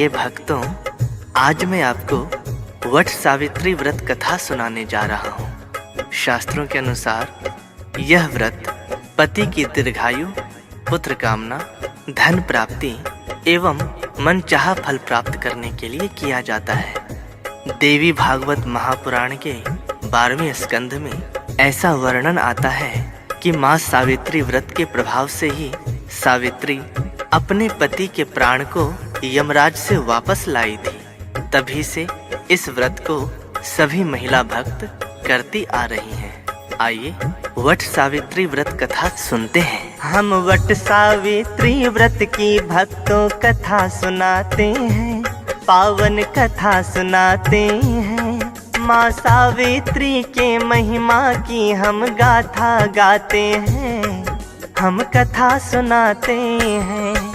आइए भक्तों, आज मैं आपको वट सावित्री व्रत कथा सुनाने जा रहा हूँ। शास्त्रों के अनुसार यह व्रत पति की दीर्घायु, पुत्र कामना, धन प्राप्ति एवं मनचाहा फल प्राप्त करने के लिए किया जाता है। देवी भागवत महापुराण के 12वें स्कंध में ऐसा वर्णन आता है कि माँ सावित्री व्रत के प्रभाव से ही सावित्री अपने पति के प्राण को यमराज से वापस लाई थी। तभी से इस व्रत को सभी महिला भक्त करती आ रही हैं। आइए वट सावित्री व्रत कथा सुनते हैं। हम वट सावित्री व्रत की भक्तों कथा सुनाते हैं, पावन कथा सुनाते हैं। माँ सावित्री के महिमा की हम गाथा गाते हैं, हम कथा सुनाते हैं।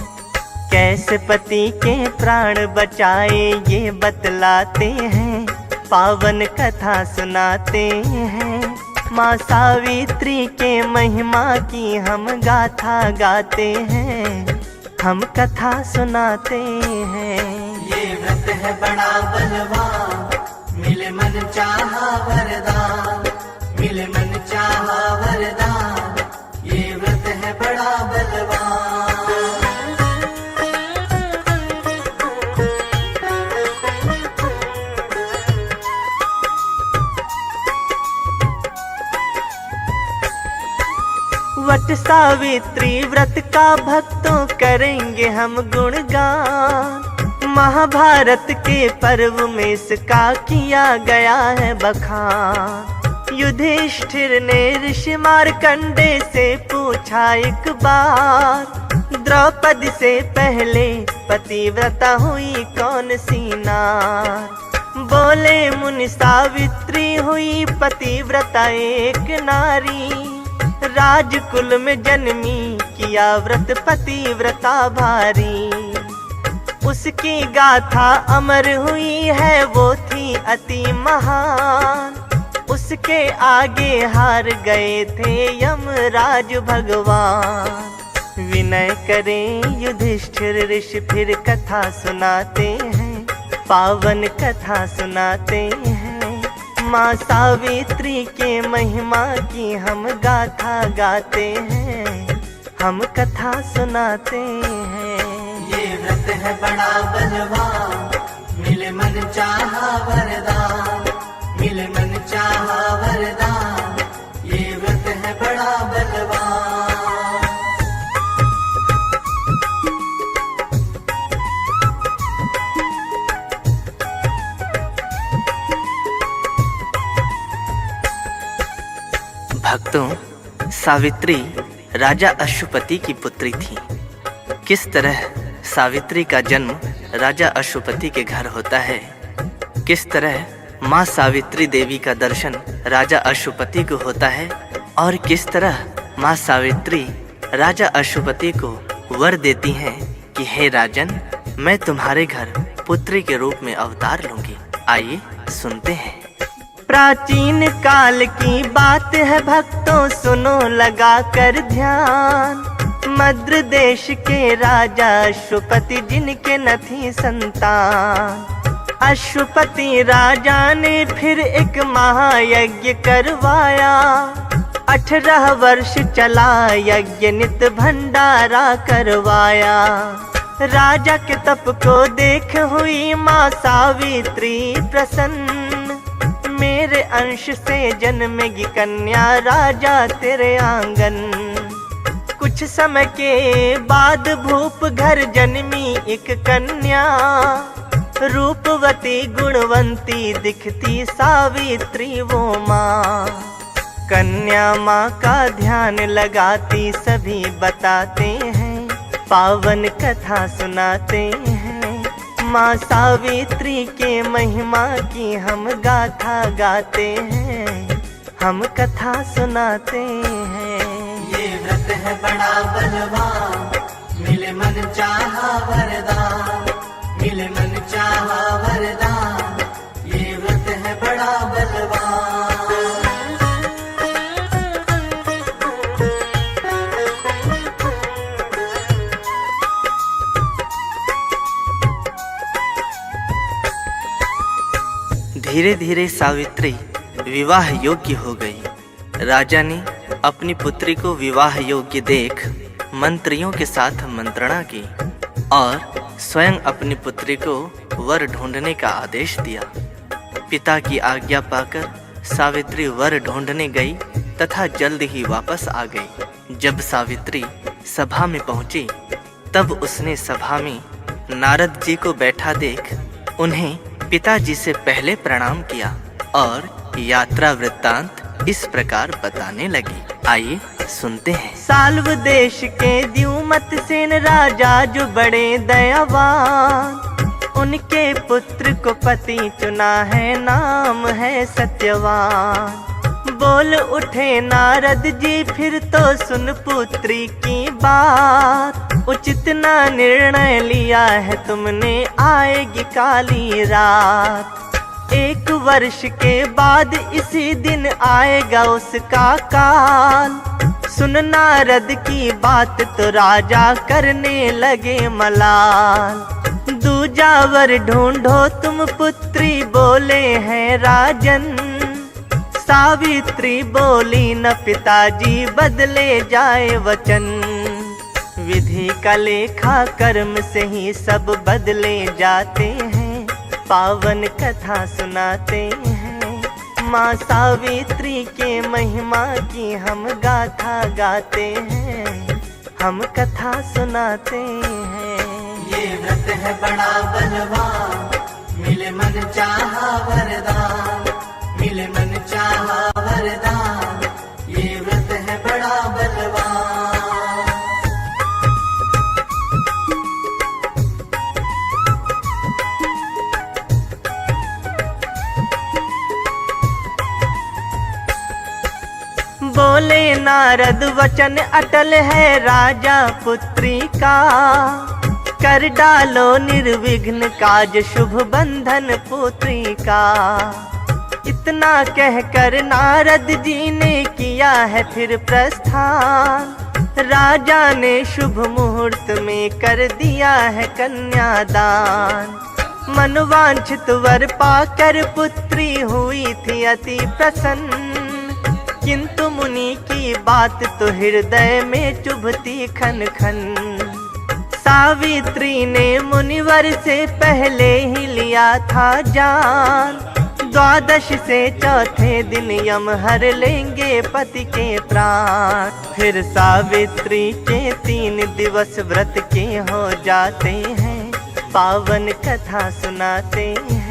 कैसे पति के प्राण बचाए ये बतलाते हैं, पावन कथा सुनाते हैं। माँ सावित्री के महिमा की हम गाथा गाते हैं, हम कथा सुनाते हैं। ये व्रत है बड़ा बलवान, मिले मन चाहा वरदान, मिले मन चाहा वरदान। ये व्रत है बड़ा बलवान। वट सावित्री व्रत का भक्तों करेंगे हम गुणगान। महाभारत के पर्व में इसका किया गया है बखान। युधिष्ठिर ने ऋषि मार्कंडे से पूछा एक बार, द्रौपदी से पहले पतिव्रता हुई कौन सी नार? बोले मुनि सावित्री हुई पतिव्रता एक नारी। राजकुल में जन्मी किया व्रत पतिव्रता भारी। उसकी गाथा अमर हुई है, वो थी अति महान। उसके आगे हार गए थे यमराज भगवान। विनय करें युधिष्ठिर ऋषि फिर कथा सुनाते हैं, पावन कथा सुनाते हैं। माँ सावित्री के महिमा की हम गाथा गाते हैं, हम कथा सुनाते हैं। ये व्रत है बड़ा बलवान, मिले मन चाहा वरदान, मिले मन चाहा वरदान। ये व्रत है बड़ा बलवान। भक्तों, सावित्री राजा अश्वपति की पुत्री थी। किस तरह सावित्री का जन्म राजा अश्वपति के घर होता है, किस तरह माँ सावित्री देवी का दर्शन राजा अश्वपति को होता है, और किस तरह माँ सावित्री राजा अश्वपति को वर देती हैं कि हे राजन, मैं तुम्हारे घर पुत्री के रूप में अवतार लूंगी। आइए सुनते हैं। प्राचीन काल की बात है भक्तों, सुनो लगा कर ध्यान। मद्र देश के राजा अश्वपति जिनके न थी संतान। अश्वपति राजा ने फिर एक महायज्ञ करवाया। 18 वर्ष चला यज्ञ, नित भंडारा करवाया। राजा के तप को देख हुई माँ सावित्री प्रसन्न। मेरे अंश से जन्मेगी कन्या राजा तेरे आंगन। कुछ समय के बाद भूप घर जन्मी एक कन्या। रूपवती गुणवंती दिखती सावित्री वो माँ। कन्या माँ का ध्यान लगाती सभी बताते हैं, पावन कथा सुनाते हैं। माँ सावित्री के महिमा की हम गाथा गाते हैं, हम कथा सुनाते हैं। ये व्रत है बड़ा बलवान, मिले मन चाहा वरदान, मिले मन चाहा वरदान। ये व्रत है बड़ा बलवान। धीरे धीरे सावित्री विवाह योग्य हो गई। राजा ने अपनी पुत्री को विवाह योग्य देख मंत्रियों के साथ मंत्रणा की और स्वयं अपनी पुत्री को वर ढूंढने का आदेश दिया। पिता की आज्ञा पाकर सावित्री वर ढूंढने गई तथा जल्द ही वापस आ गई। जब सावित्री सभा में पहुंची तब उसने सभा में नारद जी को बैठा देख उन्हें पिताजी से पहले प्रणाम किया और यात्रा वृत्तांत इस प्रकार बताने लगी। आइए सुनते हैं। साल्व देश के द्युमत सेन राजा जो बड़े दयावान, उनके पुत्र को पति चुना है, नाम है सत्यवान। बोल उठे नारद जी फिर तो सुन पुत्री की बात, उचित ना निर्णय लिया है तुमने, आएगी काली रात। 1 वर्ष के बाद इसी दिन आएगा उसका काल। सुन नारद की बात तो राजा करने लगे मलाल। दूजा वर ढूंढो तुम पुत्री बोले हैं राजन, सावित्री बोली न पिताजी बदले जाए वचन। विधि का लेखा कर्म से ही सब बदले जाते हैं, पावन कथा सुनाते हैं। माँ सावित्री के महिमा की हम गाथा गाते हैं, हम कथा सुनाते हैं। ये व्रत है बड़ा बलवान, मिले मन चाहा वरदान, मिले मन चाहा वरदान। ये व्रत है बड़ा बलवान। बोले नारद वचन अटल है राजा पुत्री का, कर डालो निर्विघ्न काज शुभ बंधन पुत्री का। इतना कहकर नारद जी ने किया है फिर प्रस्थान, राजा ने शुभ मुहूर्त में कर दिया है कन्यादान। मनवांछित वर पाकर पुत्री हुई थी अति प्रसन्न, किंतु मुनि की बात तो हृदय में चुभती खन खन। सावित्री ने मुनिवर से पहले ही लिया था जान, 12 से चौथे दिन यम हर लेंगे पति के प्राण। फिर सावित्री के 3 दिवस व्रत के हो जाते हैं, पावन कथा सुनाते हैं।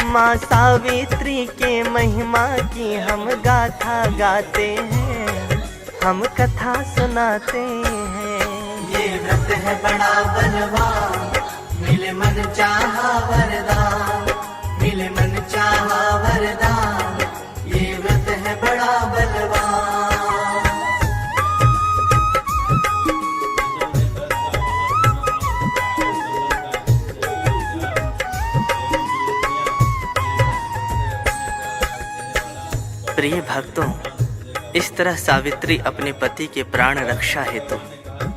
माँ सावित्री के महिमा की हम गाथा गाते हैं, हम कथा सुनाते हैं। ये व्रत है बड़ा बलवान, मिले मन चाहा वरदान, मिले मन चाहा वरदान। ये व्रत है बड़ा बलवान। प्रिय भक्तों, इस तरह सावित्री अपने पति के प्राण रक्षा हेतु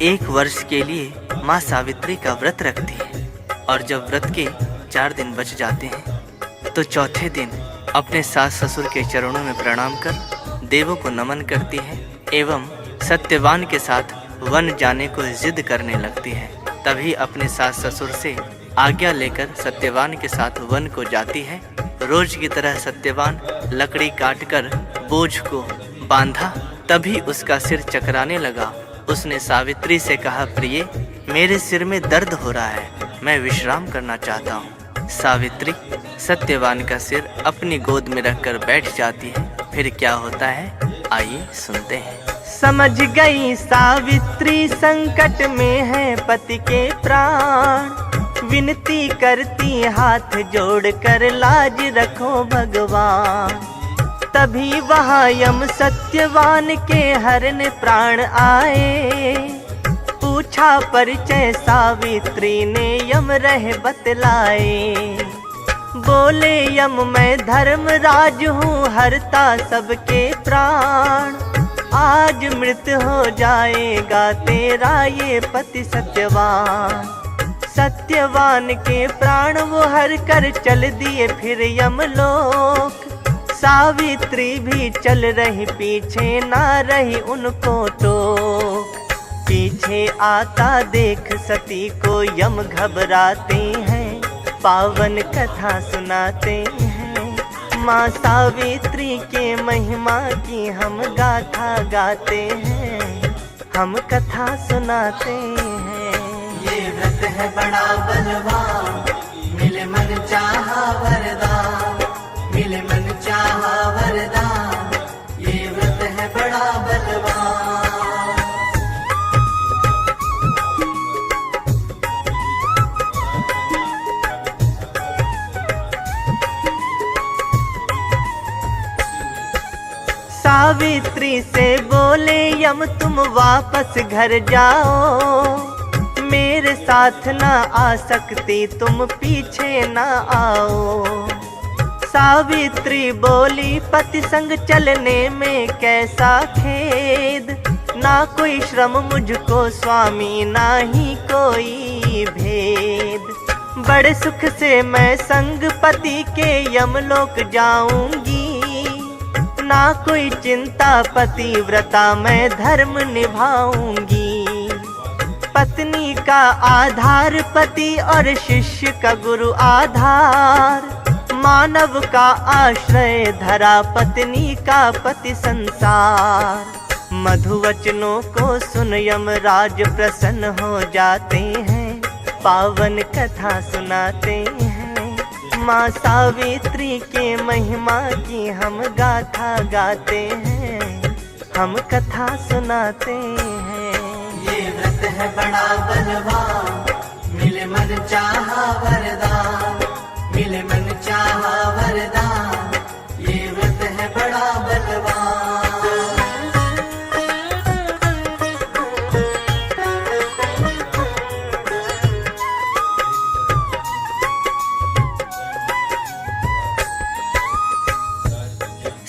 1 वर्ष के लिए माँ सावित्री का व्रत रखती है और जब व्रत के 4 दिन बच जाते हैं तो चौथे दिन अपने सास ससुर के चरणों में प्रणाम कर देवों को नमन करती है एवं सत्यवान के साथ वन जाने को जिद करने लगती है। तभी अपने सास ससुर से आज्ञा लेकर सत्यवान के साथ वन को जाती है। रोज की तरह सत्यवान लकड़ी काटकर बोझ को बांधा, तभी उसका सिर चकराने लगा। उसने सावित्री से कहा, प्रिय, मेरे सिर में दर्द हो रहा है, मैं विश्राम करना चाहता हूँ। सावित्री सत्यवान का सिर अपनी गोद में रखकर बैठ जाती है। फिर क्या होता है, आइए सुनते हैं। समझ गई सावित्री संकट में है पति के प्राण, विनती करती हाथ जोड़कर लाज रखो भगवान। तभी वहाँ यम सत्यवान के हरने प्राण आए, पूछा परिचय सावित्री ने यम रहे बतलाए। बोले यम मैं धर्मराज हूँ हरता सबके प्राण, आज मृत हो जाएगा तेरा ये पति सत्यवान। सत्यवान के प्राण वो हर कर चल दिए फिर यमलोक। सावित्री भी चल रही पीछे, ना रही उनको टोक। पीछे आता देख सती को यम घबराते हैं, पावन कथा सुनाते हैं। माँ सावित्री के महिमा की हम गाथा गाते हैं, हम कथा सुनाते हैं। ये व्रत है बड़ा बलवान, मिले मन चाहा वरदान, मिले मन चाहा वरदान। ये व्रत है बड़ा बलवान। सावित्री से बोले यम तुम वापस घर जाओ, मेरे साथ ना आ सकती तुम पीछे ना आओ। सावित्री बोली पति संग चलने में कैसा खेद, ना कोई श्रम मुझको स्वामी ना ही कोई भेद। बड़े सुख से मैं संग पति के यमलोक जाऊंगी, ना कोई चिंता पतिव्रता मैं धर्म निभाऊंगी। पत्नी का आधार पति और शिष्य का गुरु आधार, मानव का आश्रय धरा पत्नी का पति संसार। मधुवचनों को सुन यमराज प्रसन्न हो जाते हैं, पावन कथा सुनाते हैं। माँ सावित्री के महिमा की हम गाथा गाते हैं, हम कथा सुनाते हैं। ये व्रत है बड़ा बलवान, मिले मन चाहा वरदान, मिले मन चाहा वरदान। ये व्रत है बड़ा बलवान।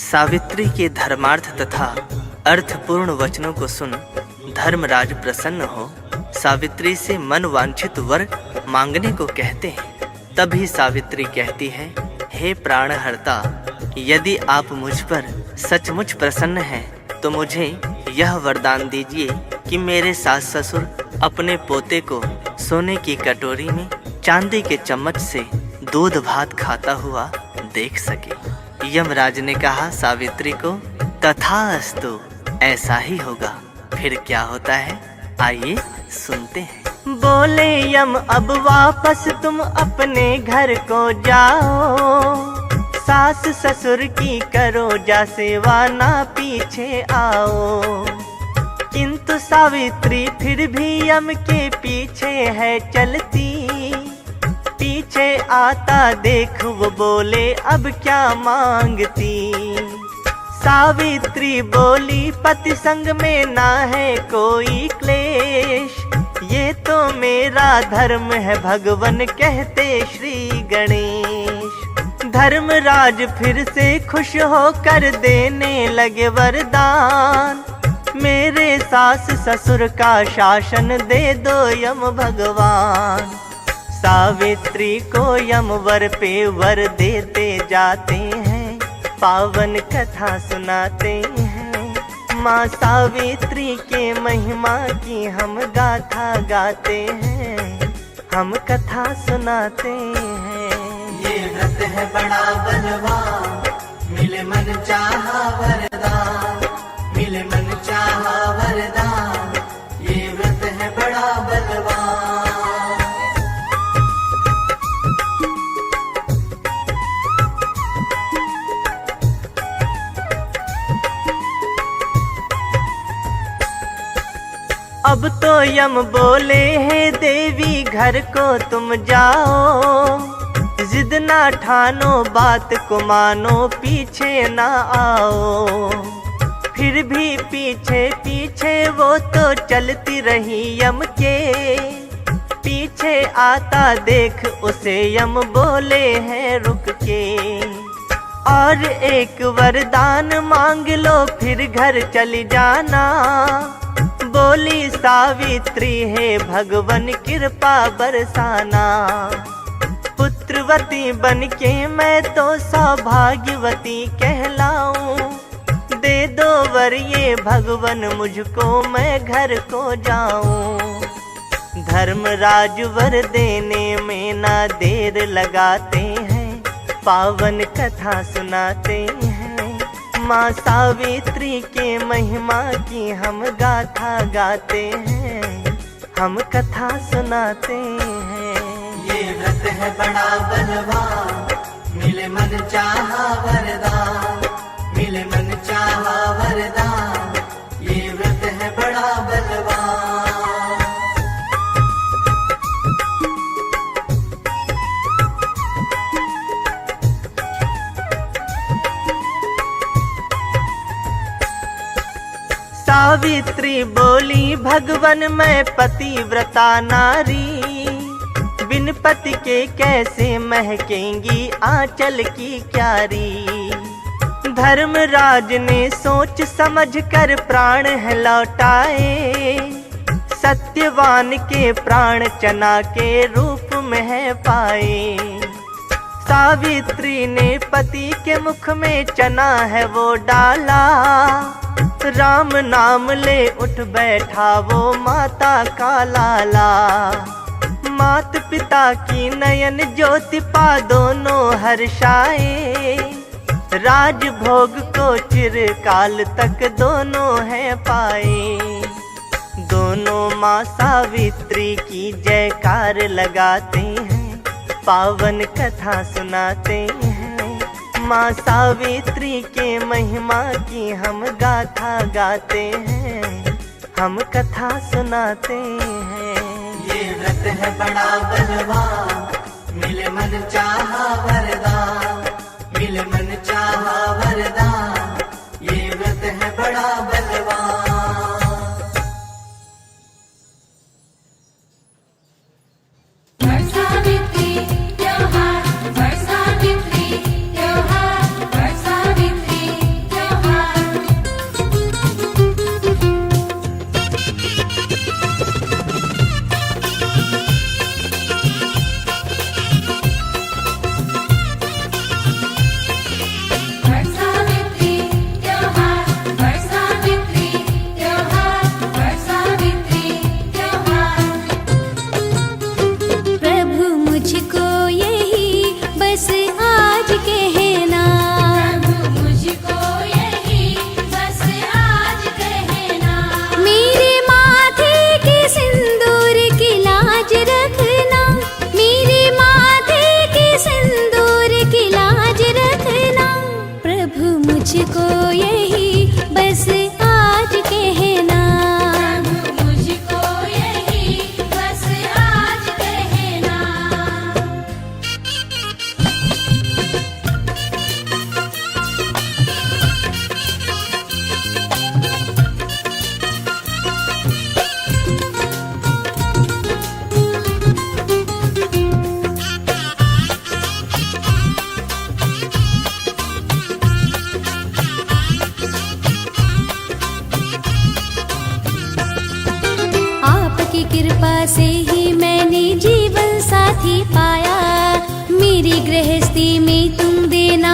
सावित्री के धर्मार्थ तथा अर्थपूर्ण वचनों को सुन धर्मराज प्रसन्न हो सावित्री से मन वांछित वर मांगने को कहते हैं। तभी सावित्री कहती है, हे प्राणहर्ता, यदि आप मुझ पर सचमुच प्रसन्न हैं तो मुझे यह वरदान दीजिए कि मेरे सास ससुर अपने पोते को सोने की कटोरी में चांदी के चम्मच से दूध भात खाता हुआ देख सके। यमराज ने कहा सावित्री को, तथास्तु, ऐसा ही होगा। फिर क्या होता है, आइए सुनते हैं। बोले यम अब वापस तुम अपने घर को जाओ, सास ससुर की करो जा सेवा ना पीछे आओ। किंतु सावित्री फिर भी यम के पीछे है चलती, पीछे आता देख वो बोले अब क्या मांगती। सावित्री बोली पति संग में ना है कोई क्लेश, ये तो मेरा धर्म है भगवन कहते श्री गणेश। धर्मराज फिर से खुश होकर देने लगे वरदान, मेरे सास ससुर का शासन दे दो यम भगवान। सावित्री को यम वर पे वर देते जाते हैं, पावन कथा सुनाते हैं। माँ सावित्री के महिमा की हम गाथा गाते हैं, हम कथा सुनाते हैं। ये व्रत है बड़ा बलवान, मिले मन चाहा वरदान, मिले मन चाहा वरदान। ये व्रत है बड़ा बलवान। अब तो यम बोले हैं देवी घर को तुम जाओ, जिद ना ठानो बात को मानो पीछे ना आओ। फिर भी पीछे पीछे वो तो चलती रही यम के, पीछे आता देख उसे यम बोले हैं रुक के। और एक वरदान मांग लो फिर घर चली जाना, बोली सावित्री है भगवन कृपा बरसाना। पुत्रवती बनके मैं तो सौभाग्यवती कहलाऊं। दे दो वर ये भगवन मुझको मैं घर को जाऊं। धर्मराज वर देने में ना देर लगाते हैं, पावन कथा सुनाते हैं। माँ सावित्री के महिमा की हम गाथा गाते हैं, हम कथा सुनाते हैं। ये व्रत है बड़ा बलवान, मिले मन चाहा वरदान, मिले मन चाहा वरदान। ये व्रत है बड़ा बलवान। सावित्री बोली भगवन मैं पतिव्रता नारी। बिन पति के कैसे महकेंगी आंचल की क्यारी। धर्मराज ने सोच समझ कर प्राण है लौटाए। सत्यवान के प्राण चना के रूप में है पाए। सावित्री ने पति के मुख में चना है वो डाला। राम नाम ले उठ बैठा वो माता का लाला। मात पिता की नयन ज्योति पा दोनों हर्षाए। राजभोग को चिरकाल तक दोनों हैं पाए। दोनों माँ सावित्री की जयकार लगाते हैं, पावन कथा सुनाते हैं। माँ सावित्री के महिमा की हम गाथा गाते हैं, हम कथा सुनाते हैं। ये व्रत है बड़ा बलवान, मिले मन चाहा वरदान, मिले मन चाहा वरदान। ये व्रत है बड़ा बलवान। से ही मैंने जीवन साथी पाया। मेरी गृहस्थी में तुम देना